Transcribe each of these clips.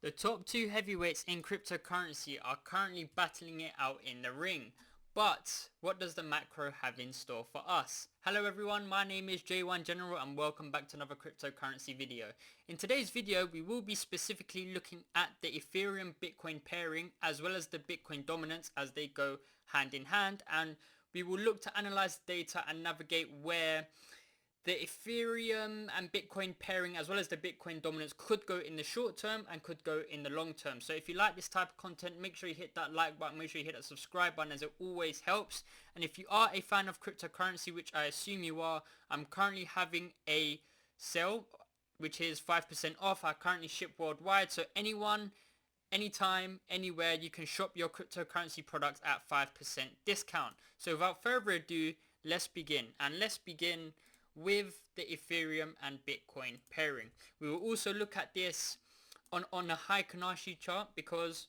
The top two heavyweights in cryptocurrency are currently battling it out in the ring. But what does the macro have in store for us? Hello everyone, my name is J1 General and welcome back to another cryptocurrency video. In today's video, we will be specifically looking at the Ethereum Bitcoin pairing as well as the Bitcoin dominance as they go hand in hand, and we will look to analyze the data and navigate where the Ethereum and Bitcoin pairing as well as the Bitcoin dominance could go in the short term and could go in the long term. So if you like this type of content, make sure you hit that like button, make sure you hit that subscribe button as it always helps. And if you are a fan of cryptocurrency, which I assume you are, I'm currently having a sale which is 5% off. I currently ship worldwide, so anyone, anytime, anywhere, you can shop your cryptocurrency products at 5% discount. So without further ado, let's begin. And let's begin with the Ethereum and Bitcoin pairing. We will also look at this on a Heikin-Ashi chart, because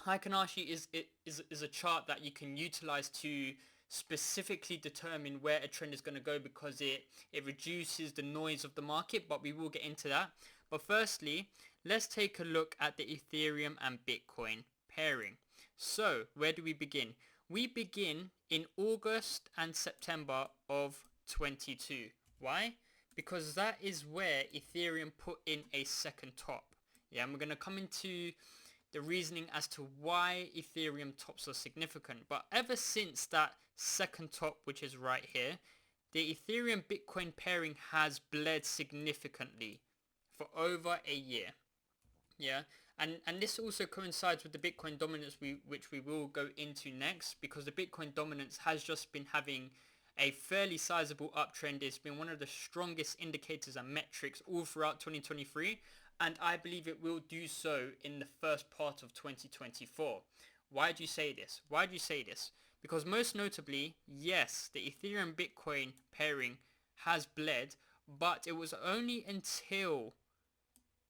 Heikin-Ashi is a chart that you can utilize to specifically determine where a trend is going to go, because it reduces the noise of the market, but we will get into that. But firstly, let's take a look at the Ethereum and Bitcoin pairing. So where do we begin? We begin in August and September of 22. Why? Because that is where Ethereum put in a second top. Yeah, and we're going to come into the reasoning as to why Ethereum tops are significant. But ever since that second top, which is right here, the Ethereum Bitcoin pairing has bled significantly for over a year. Yeah, and this also coincides with the Bitcoin dominance which we will go into next, because the Bitcoin dominance has just been having a fairly sizable uptrend. It's been one of the strongest indicators and metrics all throughout 2023, and I believe it will do so in the first part of 2024. Why do you say this? Why do you say this? Because most notably, yes, the Ethereum Bitcoin pairing has bled, but it was only until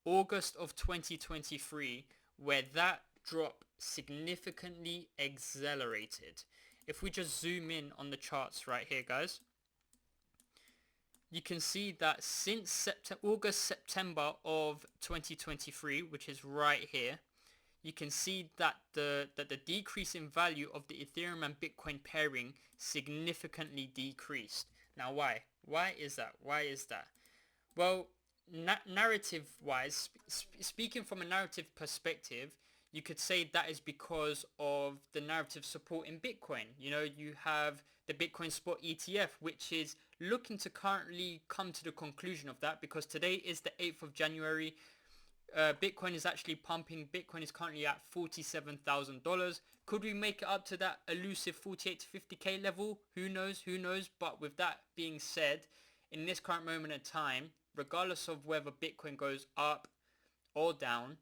August of 2023 where that drop significantly accelerated. If we just zoom in on the charts right here, guys, you can see that since September of 2023, which is right here, you can see that the decrease in value of the Ethereum and Bitcoin pairing significantly decreased. Now why? Why is that? Why is that? Well, narrative wise, speaking from a narrative perspective, you could say that is because of the narrative support in Bitcoin. You know, you have the Bitcoin spot ETF, which is looking to currently come to the conclusion of that, because today is the 8th of January. Bitcoin is actually pumping. Bitcoin is currently at $47,000. Could we make it up to that elusive 48 to 50k level? Who knows? Who knows? But with that being said, in this current moment in time, regardless of whether Bitcoin goes up or down,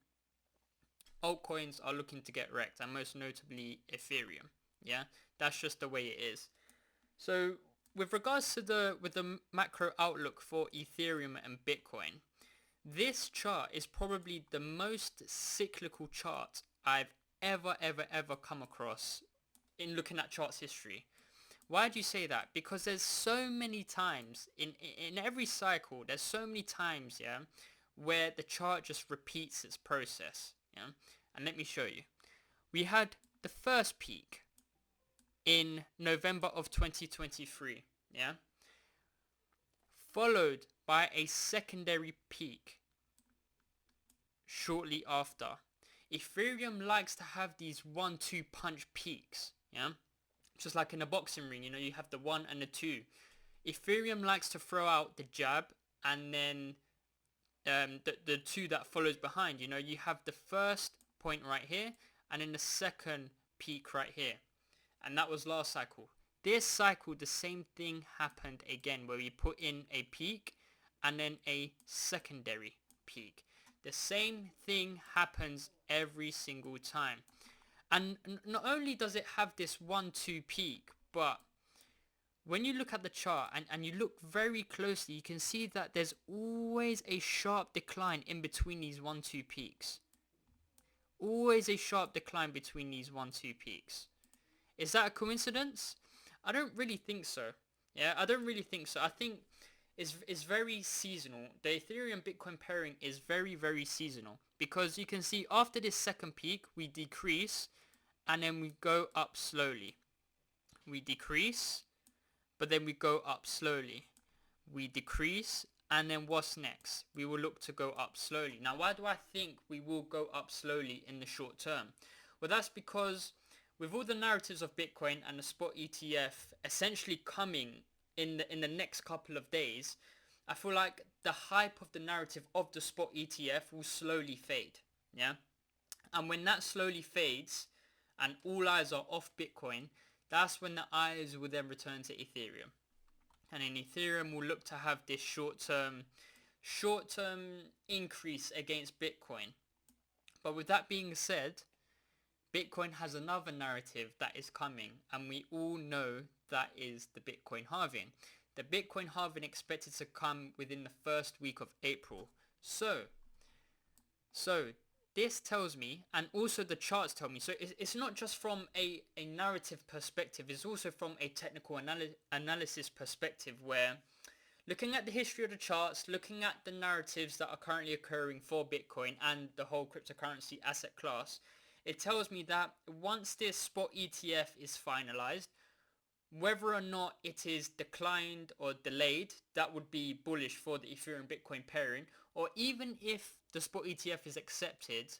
altcoins are looking to get wrecked, and most notably Ethereum. Yeah, that's just the way it is. So with regards to the macro outlook for Ethereum and Bitcoin, this chart is probably the most cyclical chart I've ever come across in looking at charts history. Why do you say that? Because there's so many times in every cycle, there's so many times, yeah, where the chart just repeats its process. Yeah, and let me show you. We had the first peak in November of 2023, yeah, followed by a secondary peak shortly after. Ethereum likes to have these 1-2 punch peaks, yeah, just like in a boxing ring. You know, you have the 1 and the 2. Ethereum likes to throw out the jab and then the 2 that follows behind. You know, you have the first point right here and then the second peak right here, and that was last cycle. This cycle, the same thing happened again, where we put in a peak and then a secondary peak. The same thing happens every single time. And not only does it have this 1-2 peak, but when you look at the chart and you look very closely, you can see that there's always a sharp decline in between these 1-2 peaks. Always a sharp decline between these 1-2 peaks. Is that a coincidence? I don't really think so. Yeah, I don't really think so. I think it's very seasonal. The Ethereum Bitcoin pairing is very seasonal, because you can see after this second peak we decrease and then we go up slowly. We decrease, but then we go up slowly. We decrease, and then what's next? We will look to go up slowly. Now, why do I think we will go up slowly in the short term? Well, that's because with all the narratives of Bitcoin and the spot ETF essentially coming in the next couple of days, I feel like the hype of the narrative of the spot ETF will slowly fade. Yeah, and when that slowly fades and all eyes are off Bitcoin, that's when the eyes will then return to Ethereum. And then Ethereum will look to have this short-term increase against Bitcoin. But with that being said, Bitcoin has another narrative that is coming, and we all know that is the Bitcoin halving. The Bitcoin halving expected to come within the first week of April. So this tells me, and also the charts tell me, so it's not just from a narrative perspective, it's also from a technical analysis perspective, where looking at the history of the charts, looking at the narratives that are currently occurring for Bitcoin and the whole cryptocurrency asset class, it tells me that once this spot ETF is finalized, whether or not it is declined or delayed, that would be bullish for the Ethereum Bitcoin pairing. Or even if the spot ETF is accepted,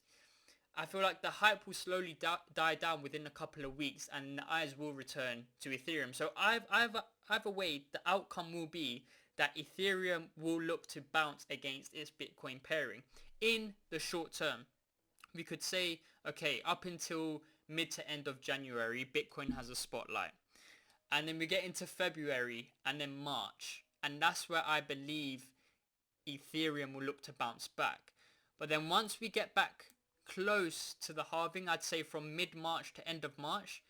I feel like the hype will slowly die down within a couple of weeks and the eyes will return to Ethereum. So either way, the outcome will be that Ethereum will look to bounce against its Bitcoin pairing. In the short term, we could say, okay, up until mid to end of January, Bitcoin has a spotlight. And then we get into February and then March. And that's where I believe Ethereum will look to bounce back. But then once we get back close to the halving, I'd say from mid-March to end of March,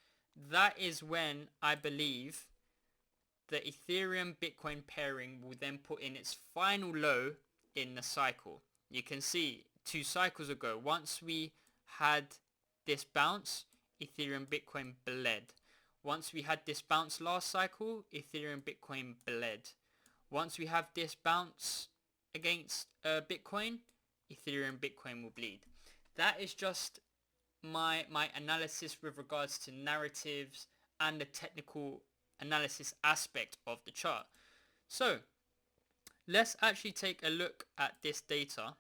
that is when I believe the Ethereum Bitcoin pairing will then put in its final low in the cycle. You can see 2 cycles ago, once we had this bounce, Ethereum Bitcoin bled. Once we had this bounce last cycle, Ethereum Bitcoin bled. Once we have this bounce against Bitcoin, Ethereum Bitcoin will bleed. That is just my analysis with regards to narratives and the technical analysis aspect of the chart. So let's actually take a look at this data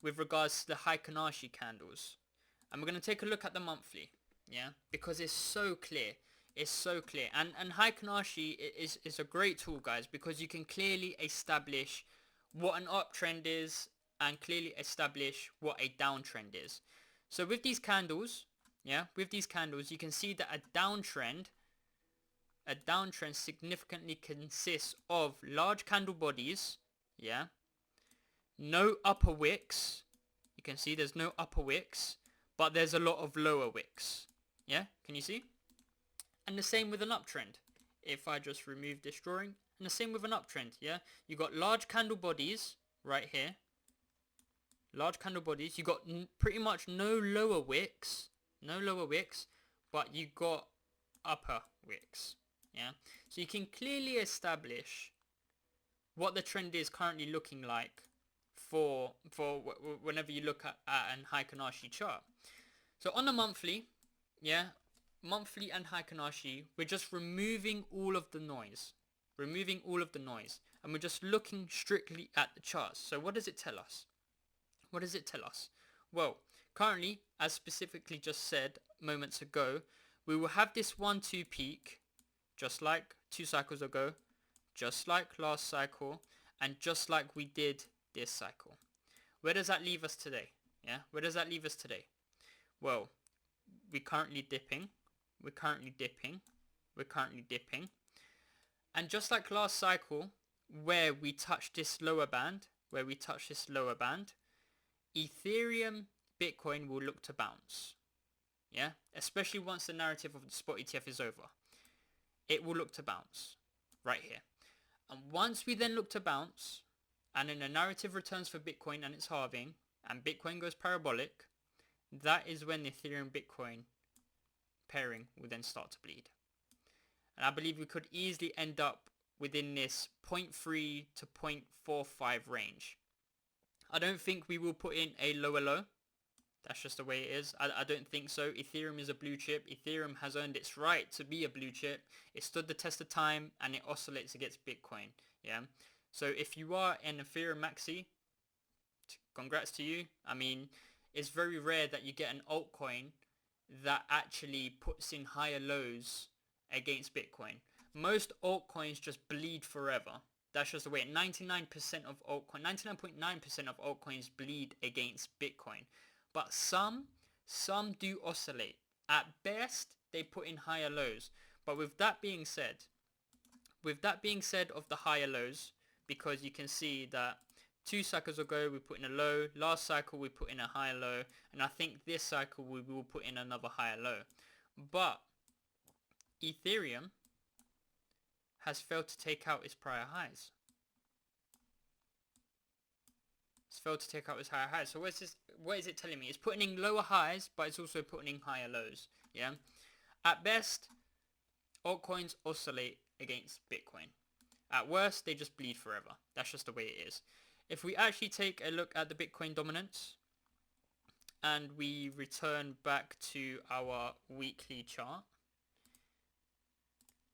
with regards to the Heikin-Ashi candles, and we're going to take a look at the monthly. Yeah, because it's so clear. It's so clear. And Heikin-Ashi is a great tool, guys, because you can clearly establish what an uptrend is and clearly establish what a downtrend is. So with these candles, you can see that a downtrend significantly consists of large candle bodies, yeah, no upper wicks. You can see there's no upper wicks, but there's a lot of lower wicks. Yeah, can you see? And the same with an uptrend. If I just remove this drawing, and the same with an uptrend, yeah? You got large candle bodies right here. Large candle bodies. You got pretty much no lower wicks, but you got upper wicks, yeah? So you can clearly establish what the trend is currently looking like for whenever you look at an Heikin-Ashi chart. So on the monthly, yeah, monthly and Heikin-Ashi, we're just removing all of the noise, and we're just looking strictly at the charts. So what does it tell us? Well, currently, as specifically just said moments ago, we will have this 1-2 peak, just like 2 cycles ago, just like last cycle, and just like we did this cycle. Where does that leave us today? Yeah, where does that leave us today? Well, we're currently dipping, and just like last cycle, where we touched this lower band, Ethereum Bitcoin will look to bounce. Yeah, especially once the narrative of the spot ETF is over, it will look to bounce right here. And once we then look to bounce, and then the narrative returns for Bitcoin and it's halving, and Bitcoin goes parabolic, that is when the Ethereum Bitcoin pairing will then start to bleed. And I believe we could easily end up within this 0.3 to 0.45 range. I don't think we will put in a lower low. That's just the way it is. I don't think so. Ethereum is a blue chip. Ethereum has earned its right to be a blue chip. It stood the test of time and it oscillates against Bitcoin. Yeah. So if you are an Ethereum maxi, congrats to you. I mean, it's very rare that you get an altcoin that actually puts in higher lows against Bitcoin. Most altcoins just bleed forever. That's just the way. 99% of altcoin, 99.9% of altcoins bleed against Bitcoin. But some do oscillate. At best, they put in higher lows. But with that being said of the higher lows, because you can see that 2 cycles ago we put in a low, last cycle we put in a higher low, and I think this cycle we will put in another higher low. But Ethereum has failed to take out its prior highs. It's failed to take out its higher highs. So what is it telling me? It's putting in lower highs, but it's also putting in higher lows. Yeah. At best, altcoins oscillate against Bitcoin. At worst, they just bleed forever. That's just the way it is. If we actually take a look at the Bitcoin dominance and we return back to our weekly chart,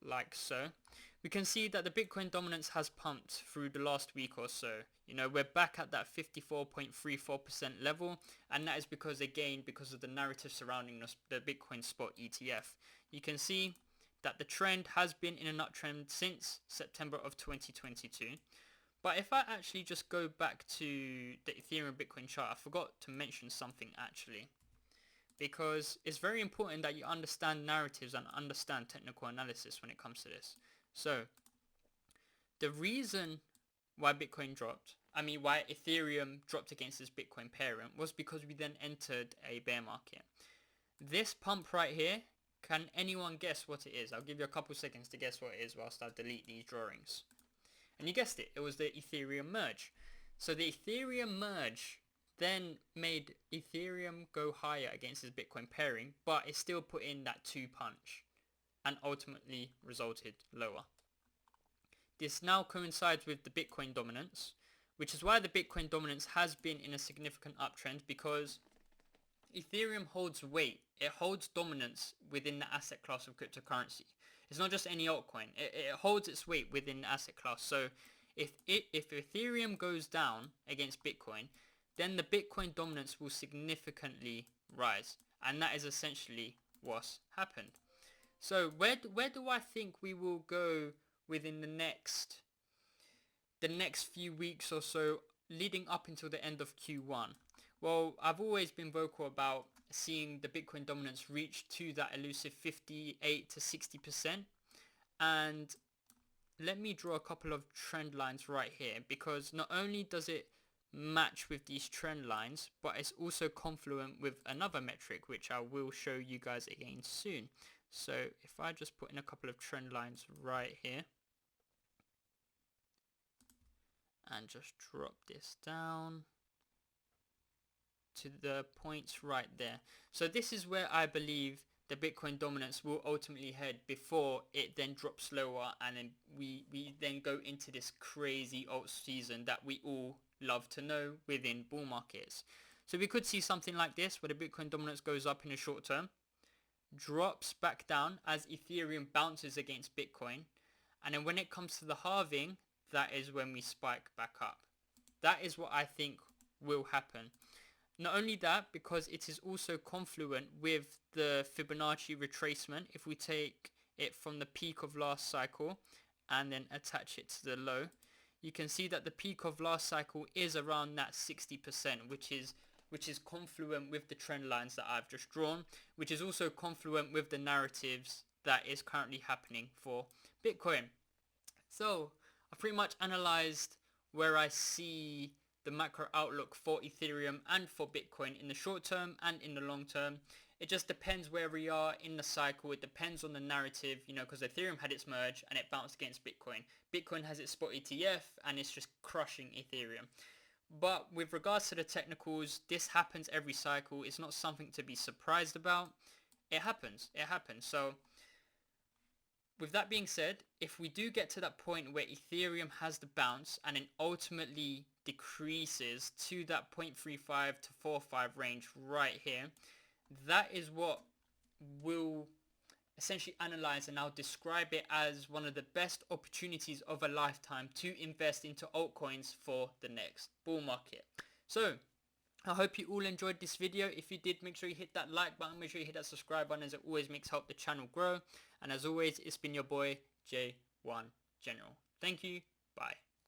like so, we can see that the Bitcoin dominance has pumped through the last week or so. You know, we're back at that 54.34% level, and that is because, again, because of the narrative surrounding the Bitcoin spot ETF. You can see that the trend has been in an uptrend since September of 2022. But if I actually just go back to the Ethereum Bitcoin chart, I forgot to mention something actually, because it's very important that you understand narratives and understand technical analysis when it comes to this. So the reason why why Ethereum dropped against this Bitcoin parent was because we then entered a bear market. This pump right here, can anyone guess what it is? I'll give you a couple seconds to guess what it is whilst I delete these drawings. And you guessed it, it was the Ethereum merge. So the Ethereum merge then made Ethereum go higher against this Bitcoin pairing, but it still put in that 2 punch and ultimately resulted lower. This now coincides with the Bitcoin dominance, which is why the Bitcoin dominance has been in a significant uptrend, because Ethereum holds weight. It holds dominance within the asset class of cryptocurrency. It's not just any altcoin. It holds its weight within the asset class. So if Ethereum goes down against Bitcoin, then the Bitcoin dominance will significantly rise. And that is essentially what's happened. So where do I think we will go within the next few weeks or so, leading up until the end of Q1? Well, I've always been vocal about seeing the Bitcoin dominance reach to that elusive 58 to 60%. And let me draw a couple of trend lines right here, because not only does it match with these trend lines, but it's also confluent with another metric, which I will show you guys again soon. So if I just put in a couple of trend lines right here and just drop this down to the points right there. So this is where I believe the Bitcoin dominance will ultimately head before it then drops lower, and then we then go into this crazy alt season that we all love to know within bull markets. So we could see something like this, where the Bitcoin dominance goes up in the short term, drops back down as Ethereum bounces against Bitcoin, and then when it comes to the halving, that is when we spike back up. That is what I think will happen. Not only that, because it is also confluent with the Fibonacci retracement. If we take it from the peak of last cycle and then attach it to the low, you can see that the peak of last cycle is around that 60%, which is confluent with the trend lines that I've just drawn, which is also confluent with the narratives that is currently happening for Bitcoin. So I've pretty much analyzed where I see the macro outlook for Ethereum and for Bitcoin in the short term and in the long term. It just depends where we are in the cycle. It depends on the narrative, you know, because Ethereum had its merge and it bounced against Bitcoin. Bitcoin has its spot ETF and it's just crushing Ethereum. But with regards to the technicals, this happens every cycle. It's not something to be surprised about. It happens. So with that being said, if we do get to that point where Ethereum has the bounce and then ultimately decreases to that 0.35 to 45 range right here, that is what will essentially analyze, and I'll describe it as one of the best opportunities of a lifetime to invest into altcoins for the next bull market. So I hope you all enjoyed this video. If you did, make sure you hit that like button, make sure you hit that subscribe button, as it always makes help the channel grow. And as always, it's been your boy J1 General. Thank you. Bye.